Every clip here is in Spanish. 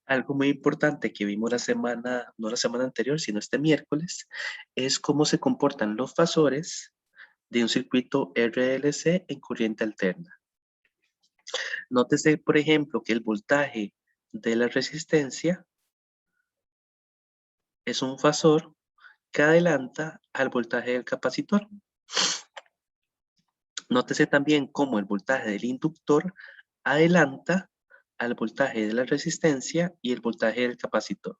Algo muy importante que vimos la semana, no la semana anterior, sino este miércoles, es cómo se comportan los fasores de un circuito RLC en corriente alterna. Nótese, por ejemplo, que el voltaje de la resistencia es un fasor que adelanta al voltaje del capacitor. Nótese también cómo el voltaje del inductor adelanta al voltaje de la resistencia y el voltaje del capacitor.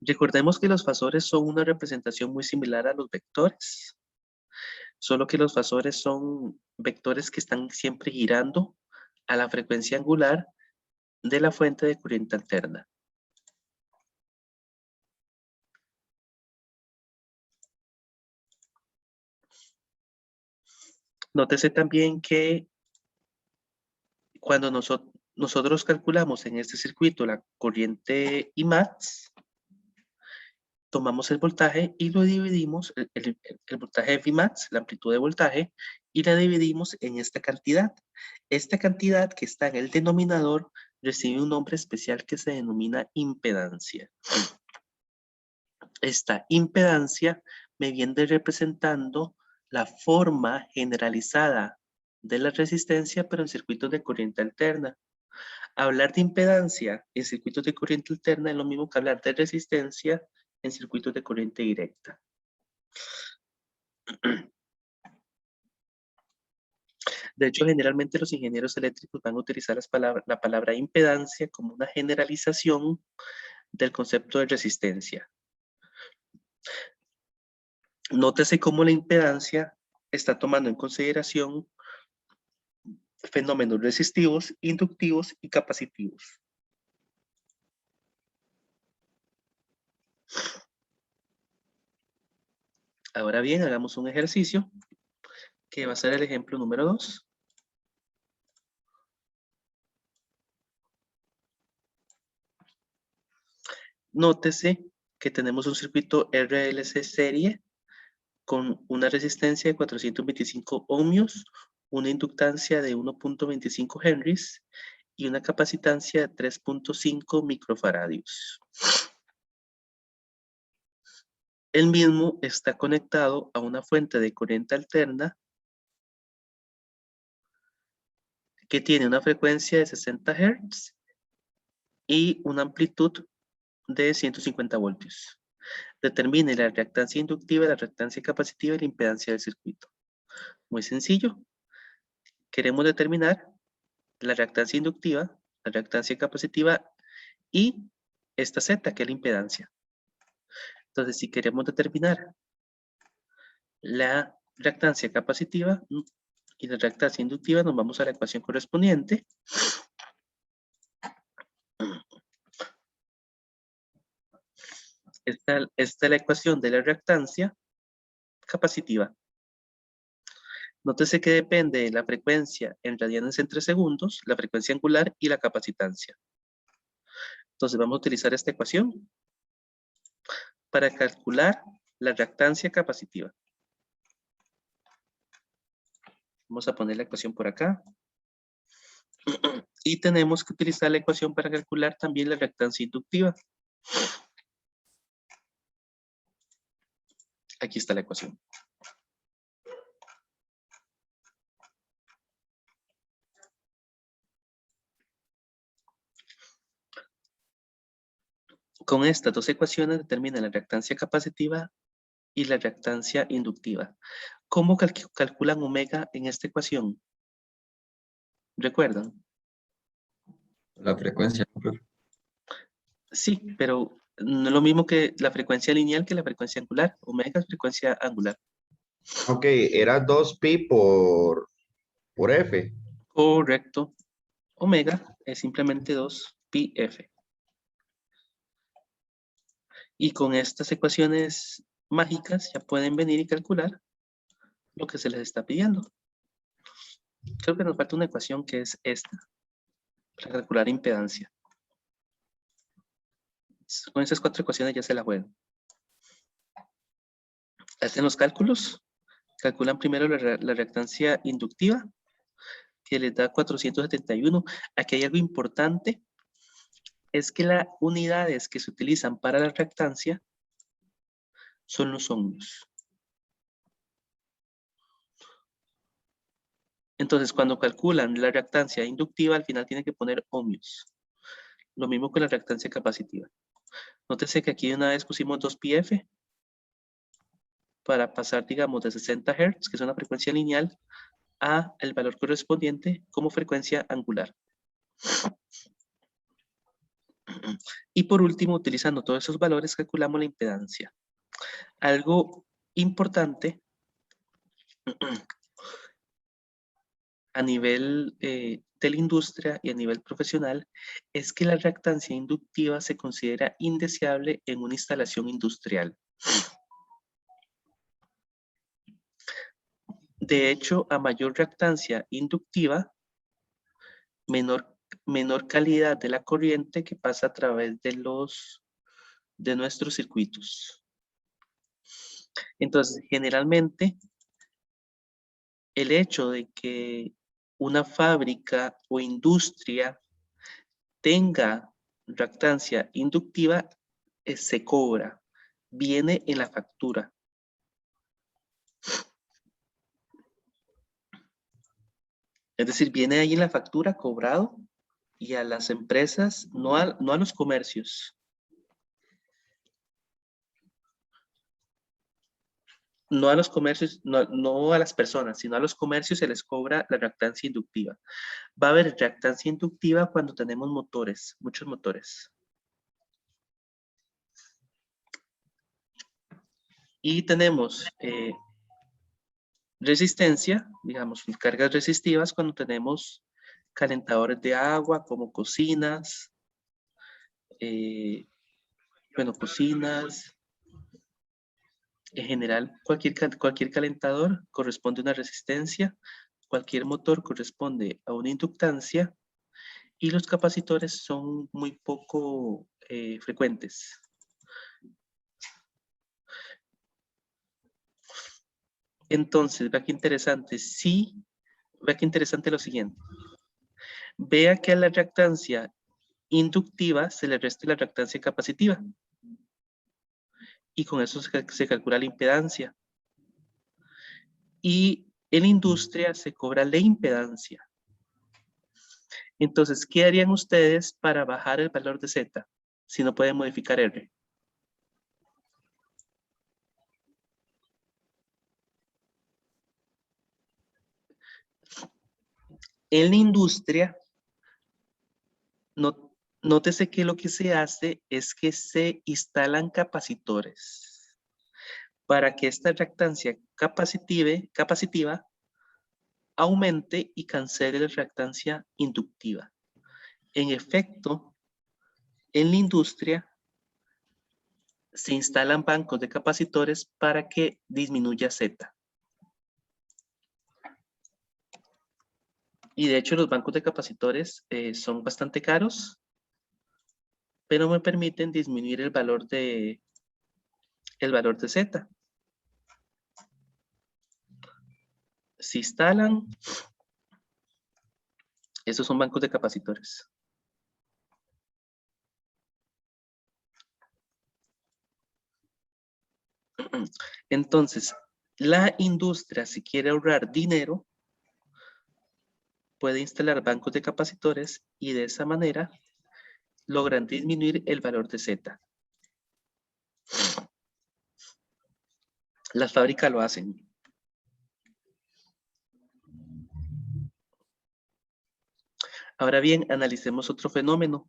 Recordemos que los fasores son una representación muy similar a los vectores, solo que los fasores son vectores que están siempre girando a la frecuencia angular de la fuente de corriente alterna. Nótese también que cuando nosotros calculamos en este circuito la corriente Imax, tomamos el voltaje y lo dividimos, el voltaje de Vmax, la amplitud de voltaje, y la dividimos en esta cantidad. Esta cantidad que está en el denominador recibe un nombre especial que se denomina impedancia. Esta impedancia me viene representando la forma generalizada de la resistencia, pero en circuitos de corriente alterna. Hablar de impedancia en circuitos de corriente alterna es lo mismo que hablar de resistencia en circuitos de corriente directa. De hecho, generalmente los ingenieros eléctricos van a utilizar la palabra impedancia como una generalización del concepto de resistencia. Nótese cómo la impedancia está tomando en consideración fenómenos resistivos, inductivos y capacitivos. Ahora bien, hagamos un ejercicio que va a ser el ejemplo número 2. Nótese que tenemos un circuito RLC serie con una resistencia de 425 ohmios, una inductancia de 1.25 henries y una capacitancia de 3.5 microfaradios. El mismo está conectado a una fuente de corriente alterna que tiene una frecuencia de 60 Hz y una amplitud de 150 voltios. Determine la reactancia inductiva, la reactancia capacitiva y la impedancia del circuito. Muy sencillo. Queremos determinar la reactancia inductiva, la reactancia capacitiva y esta Z, que es la impedancia. Entonces, si queremos determinar la reactancia capacitiva y la reactancia inductiva, nos vamos a la ecuación correspondiente. Esta es la ecuación de la reactancia capacitiva. Nótese que depende de la frecuencia en radianes entre segundos, la frecuencia angular y la capacitancia. Entonces vamos a utilizar esta ecuación para calcular la reactancia capacitiva. Vamos a poner la ecuación por acá. Y tenemos que utilizar la ecuación para calcular también la reactancia inductiva. Aquí está la ecuación. Con estas dos ecuaciones determina la reactancia capacitiva y la reactancia inductiva. ¿Cómo calculan omega en esta ecuación? ¿Recuerdan? La frecuencia. Sí, pero no es lo mismo que la frecuencia lineal que la frecuencia angular. Omega es frecuencia angular. Ok, era 2pi por F. Correcto. Omega es simplemente 2πf. Y con estas ecuaciones mágicas ya pueden venir y calcular lo que se les está pidiendo. Creo que nos falta una ecuación que es esta, para calcular impedancia. Con esas 4 ecuaciones ya se la juegan. Hacen los cálculos, calculan primero la reactancia inductiva, que les da 471. Aquí hay algo importante, es que las unidades que se utilizan para la reactancia son los ohmios. Entonces, cuando calculan la reactancia inductiva, al final tienen que poner ohmios. Lo mismo con la reactancia capacitiva. Nótese que aquí de una vez pusimos 2πf para pasar, digamos, de 60 Hz, que es una frecuencia lineal, a el valor correspondiente como frecuencia angular. Y por último, utilizando todos esos valores, calculamos la impedancia. Algo importante a nivel de la industria y a nivel profesional es que la reactancia inductiva se considera indeseable en una instalación industrial. De hecho, a mayor reactancia inductiva, menor calidad de la corriente que pasa a través de nuestros circuitos. Entonces, generalmente, el hecho de que una fábrica o industria tenga reactancia inductiva se cobra, viene en la factura. Es decir, viene ahí en la factura cobrado y a las empresas, no a los comercios. No a los comercios, no a las personas, sino a los comercios se les cobra la reactancia inductiva. Va a haber reactancia inductiva cuando tenemos motores, muchos motores. Y tenemos resistencia, digamos, cargas resistivas cuando tenemos calentadores de agua como cocinas, cocinas. En general, cualquier calentador corresponde a una resistencia, cualquier motor corresponde a una inductancia y los capacitores son muy poco frecuentes. Entonces, vea qué interesante. Sí, vea qué interesante lo siguiente. Vea que a la reactancia inductiva se le resta la reactancia capacitiva. Y con eso se calcula la impedancia. Y en la industria se cobra la impedancia. Entonces, ¿qué harían ustedes para bajar el valor de Z si no pueden modificar R? En la industria, nótese que lo que se hace es que se instalan capacitores para que esta reactancia capacitiva aumente y cancele la reactancia inductiva. En efecto, en la industria se instalan bancos de capacitores para que disminuya Z. Y de hecho los bancos de capacitores son bastante caros, pero me permiten disminuir el valor de Z. Se instalan, esos son bancos de capacitores. Entonces, la industria, si quiere ahorrar dinero, puede instalar bancos de capacitores y de esa manera logran disminuir el valor de Z. Las fábricas lo hacen. Ahora bien, analicemos otro fenómeno.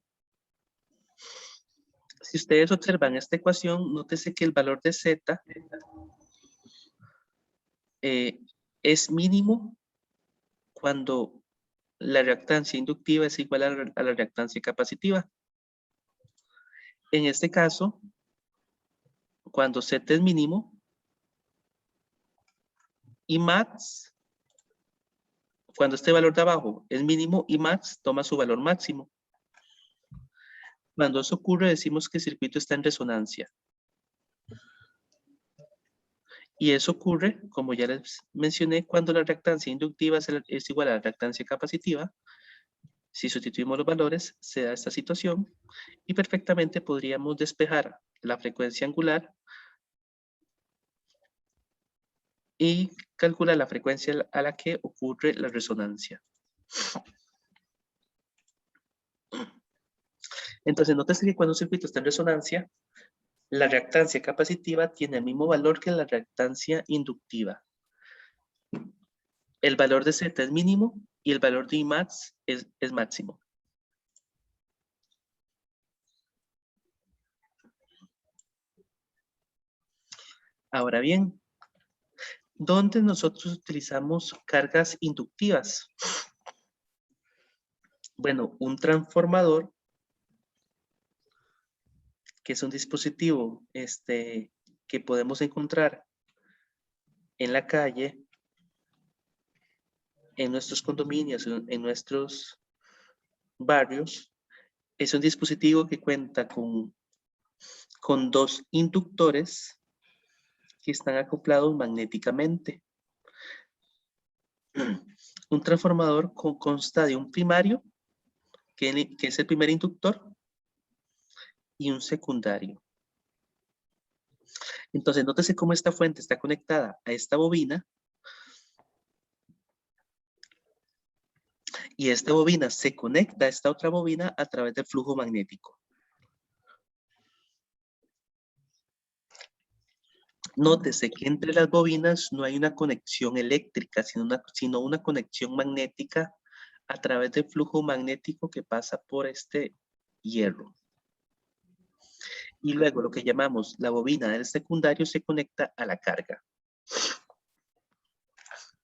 Si ustedes observan esta ecuación, nótese que el valor de Z es mínimo cuando la reactancia inductiva es igual a la reactancia capacitiva. En este caso, cuando Z es mínimo, y max, cuando este valor de abajo es mínimo, y max toma su valor máximo. Cuando eso ocurre, decimos que el circuito está en resonancia. Y eso ocurre, como ya les mencioné, cuando la reactancia inductiva es igual a la reactancia capacitiva. Si sustituimos los valores, se da esta situación y perfectamente podríamos despejar la frecuencia angular y calcular la frecuencia a la que ocurre la resonancia. Entonces, nótese que cuando un circuito está en resonancia, la reactancia capacitiva tiene el mismo valor que la reactancia inductiva. El valor de Z es mínimo y el valor de Imax es máximo. Ahora bien, ¿dónde nosotros utilizamos cargas inductivas? Bueno, un transformador, que es un dispositivo que podemos encontrar en la calle, en nuestros condominios, en nuestros barrios, es un dispositivo que cuenta con dos inductores que están acoplados magnéticamente. Un transformador consta de un primario, que es el primer inductor, y un secundario. Entonces, nótese cómo esta fuente está conectada a esta bobina, y esta bobina se conecta a esta otra bobina a través del flujo magnético. Nótese que entre las bobinas no hay una conexión eléctrica, sino una conexión magnética a través del flujo magnético que pasa por este hierro. Y luego lo que llamamos la bobina del secundario se conecta a la carga.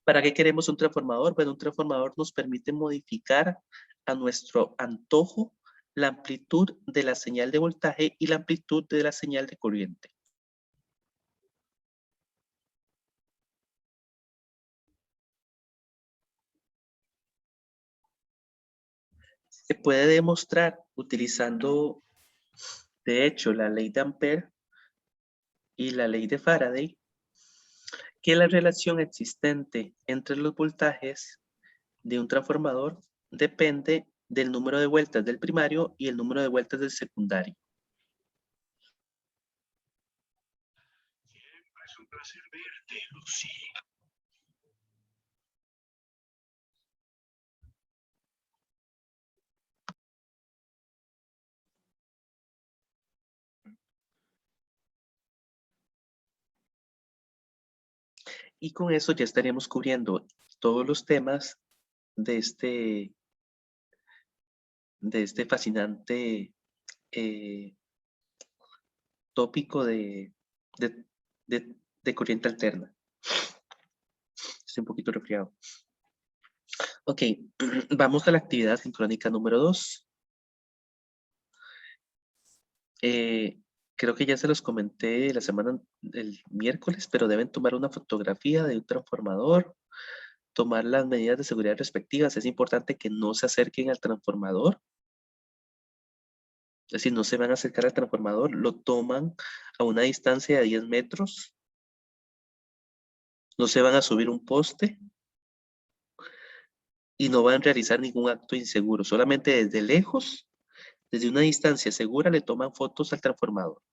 ¿Para qué queremos un transformador? Bueno, un transformador nos permite modificar a nuestro antojo la amplitud de la señal de voltaje y la amplitud de la señal de corriente. Se puede demostrar utilizando, de hecho, la ley de Ampère y la ley de Faraday, que la relación existente entre los voltajes de un transformador depende del número de vueltas del primario y el número de vueltas del secundario. Siempre es un placer verte, Lucy. Y con eso ya estaríamos cubriendo todos los temas de este fascinante tópico de corriente alterna. Estoy un poquito resfriado. Ok, vamos a la actividad sincrónica número 2. Creo que ya se los comenté el miércoles, pero deben tomar una fotografía de un transformador, tomar las medidas de seguridad respectivas. Es importante que no se acerquen al transformador. Es decir, no se van a acercar al transformador, lo toman a una distancia de 10 metros. No se van a subir un poste y no van a realizar ningún acto inseguro. Solamente desde lejos, desde una distancia segura, le toman fotos al transformador.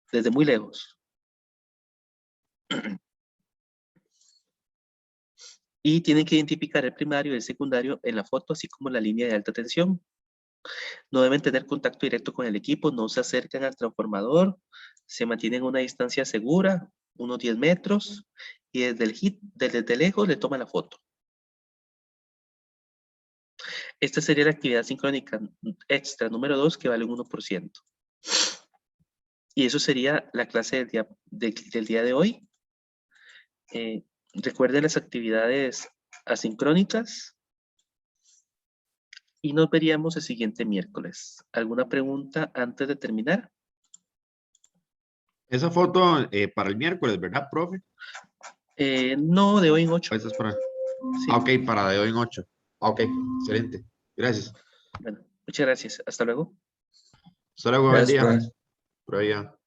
Desde muy lejos. Y tienen que identificar el primario y el secundario en la foto, así como la línea de alta tensión. No deben tener contacto directo con el equipo, no se acercan al transformador, se mantienen a una distancia segura, unos 10 metros, y desde lejos le toman la foto. Esta sería la actividad sincrónica extra número 2, que vale un 1%. Y eso sería la clase del día de hoy. Recuerden las actividades asincrónicas. Y nos veríamos el siguiente miércoles. ¿Alguna pregunta antes de terminar? Esa foto para el miércoles, ¿verdad, profe? No, de hoy en 8. Esa es para... Sí. Ah, ok, para de hoy en 8. Ok, excelente. Gracias. Bueno, muchas gracias. Hasta luego. Hasta luego, buen Gracias, día. profe. Por allá.